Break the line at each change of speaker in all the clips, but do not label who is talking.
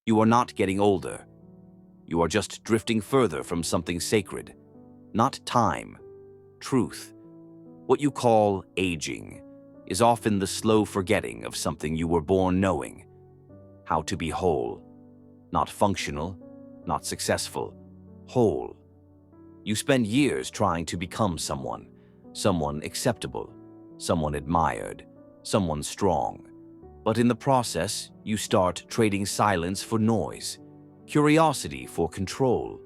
You are not getting older. You are just drifting further from something sacred. Not time, truth. What you call aging is often the slow forgetting of something you were born knowing. How to be whole. Not functional, not successful. Whole. You spend years trying to become someone acceptable, someone admired, someone strong. But in the process, you start trading silence for noise, curiosity for control,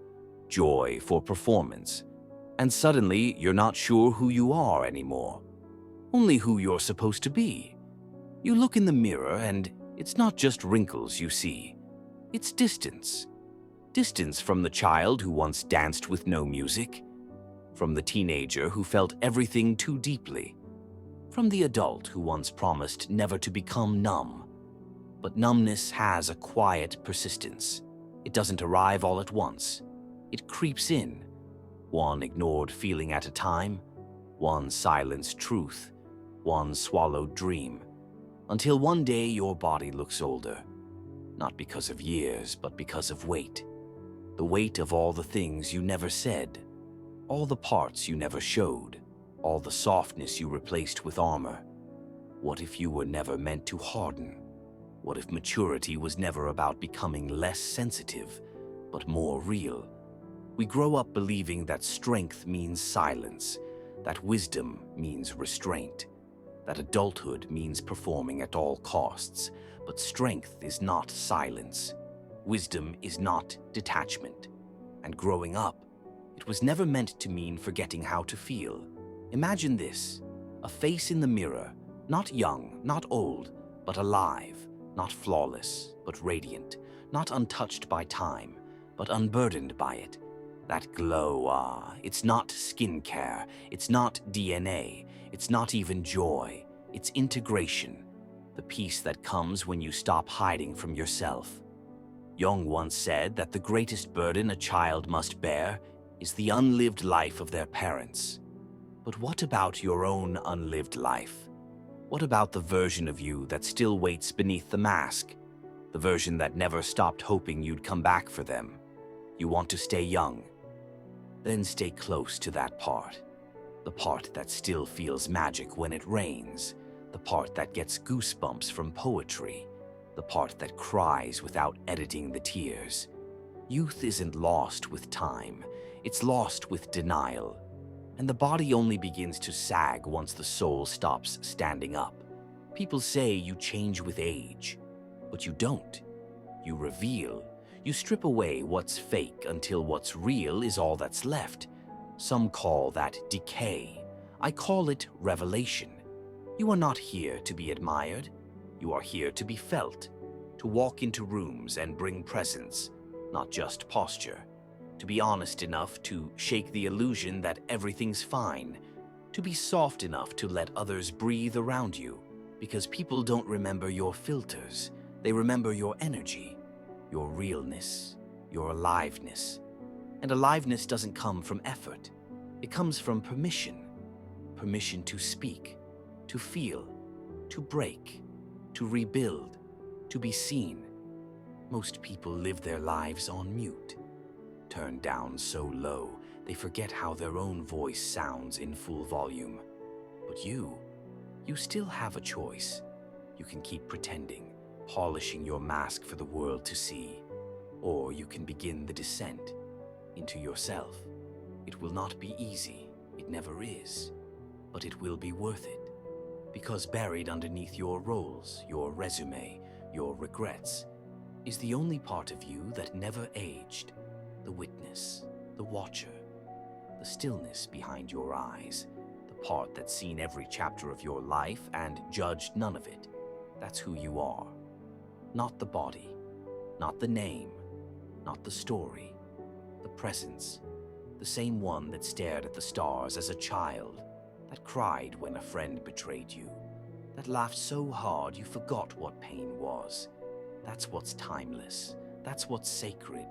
joy for performance. And suddenly, you're not sure who you are anymore, only who you're supposed to be. You look in the mirror and it's not just wrinkles you see. It's distance. Distance from the child who once danced with no music, from the teenager who felt everything too deeply, from the adult who once promised never to become numb. But numbness has a quiet persistence. It doesn't arrive all at once. It creeps in, one ignored feeling at a time, one silenced truth, one swallowed dream, until one day your body looks older, not because of years, but because of weight. The weight of all the things you never said, all the parts you never showed, all the softness you replaced with armor. What if you were never meant to harden? What if maturity was never about becoming less sensitive, but more real? We grow up believing that strength means silence, that wisdom means restraint, that adulthood means performing at all costs. But strength is not silence. Wisdom is not detachment. And growing up, it was never meant to mean forgetting how to feel. Imagine this, a face in the mirror, not young, not old, but alive, not flawless, but radiant, not untouched by time, but unburdened by it. That glow, it's not skincare, it's not DNA, it's not even joy, it's integration, the peace that comes when you stop hiding from yourself. Jung once said that the greatest burden a child must bear is the unlived life of their parents. But what about your own unlived life? What about the version of you that still waits beneath the mask? The version that never stopped hoping you'd come back for them? You want to stay young? Then stay close to that part. The part that still feels magic when it rains. The part that gets goosebumps from poetry. The part that cries without editing the tears. Youth isn't lost with time. It's lost with denial. And the body only begins to sag once the soul stops standing up. People say you change with age, but you don't. You reveal. You strip away what's fake until what's real is all that's left. Some call that decay. I call it revelation. You are not here to be admired. You are here to be felt, to walk into rooms and bring presence, not just posture. To be honest enough to shake the illusion that everything's fine. To be soft enough to let others breathe around you. Because people don't remember your filters. They remember your energy, your realness, your aliveness. And aliveness doesn't come from effort. It comes from permission. Permission to speak, to feel, to break, to rebuild, to be seen. Most people live their lives on mute. Turned down so low, they forget how their own voice sounds in full volume. But you still have a choice. You can keep pretending, polishing your mask for the world to see. Or you can begin the descent into yourself. It will not be easy, it never is, but it will be worth it. Because buried underneath your roles, your resume, your regrets, is the only part of you that never aged. The witness, the watcher, the stillness behind your eyes, the part that's seen every chapter of your life and judged none of it. That's who you are. Not the body, not the name, not the story, the presence, the same one that stared at the stars as a child, that cried when a friend betrayed you, that laughed so hard you forgot what pain was. That's what's timeless, that's what's sacred.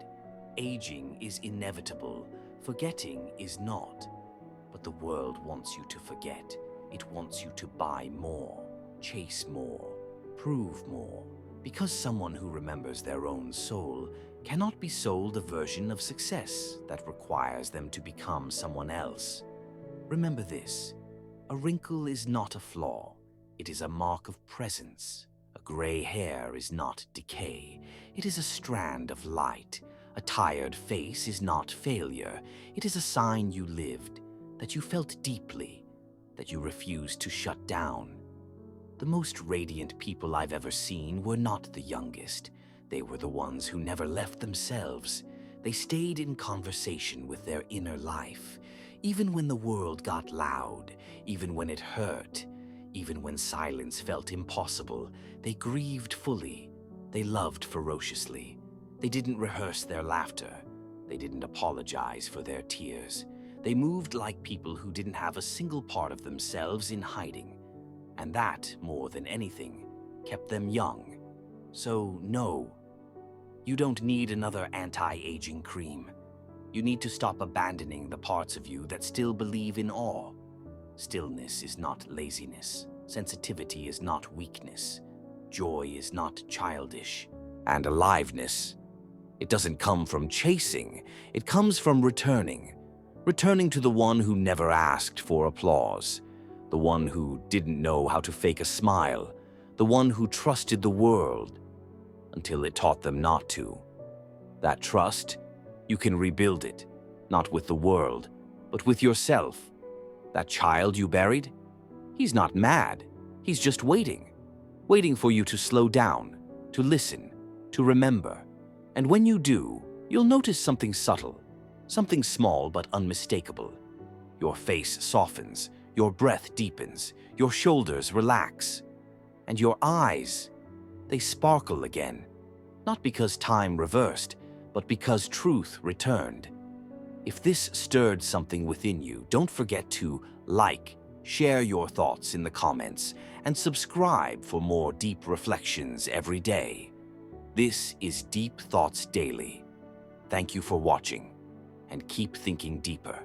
Aging is inevitable, forgetting is not. But the world wants you to forget. It wants you to buy more, chase more, prove more. Because someone who remembers their own soul cannot be sold a version of success that requires them to become someone else. Remember this: a wrinkle is not a flaw, it is a mark of presence. A gray hair is not decay, it is a strand of light. A tired face is not failure, it is a sign you lived, that you felt deeply, that you refused to shut down. The most radiant people I've ever seen were not the youngest. They were the ones who never left themselves. They stayed in conversation with their inner life, even when the world got loud, even when it hurt, even when silence felt impossible. They grieved fully. They loved ferociously. They didn't rehearse their laughter. They didn't apologize for their tears. They moved like people who didn't have a single part of themselves in hiding. And that, more than anything, kept them young. So, no, you don't need another anti-aging cream. You need to stop abandoning the parts of you that still believe in awe. Stillness is not laziness. Sensitivity is not weakness. Joy is not childish. And aliveness, it doesn't come from chasing. It comes from returning. Returning to the one who never asked for applause. The one who didn't know how to fake a smile. The one who trusted the world until it taught them not to. That trust, you can rebuild it, not with the world, but with yourself. That child you buried, he's not mad. He's just waiting for you to slow down, to listen, to remember. And when you do, you'll notice something subtle, something small but unmistakable. Your face softens, your breath deepens, your shoulders relax, and your eyes, they sparkle again, not because time reversed, but because truth returned. If this stirred something within you, don't forget to like, share your thoughts in the comments, and subscribe for more deep reflections every day. This is Deep Thoughts Daily. Thank you for watching, and keep thinking deeper.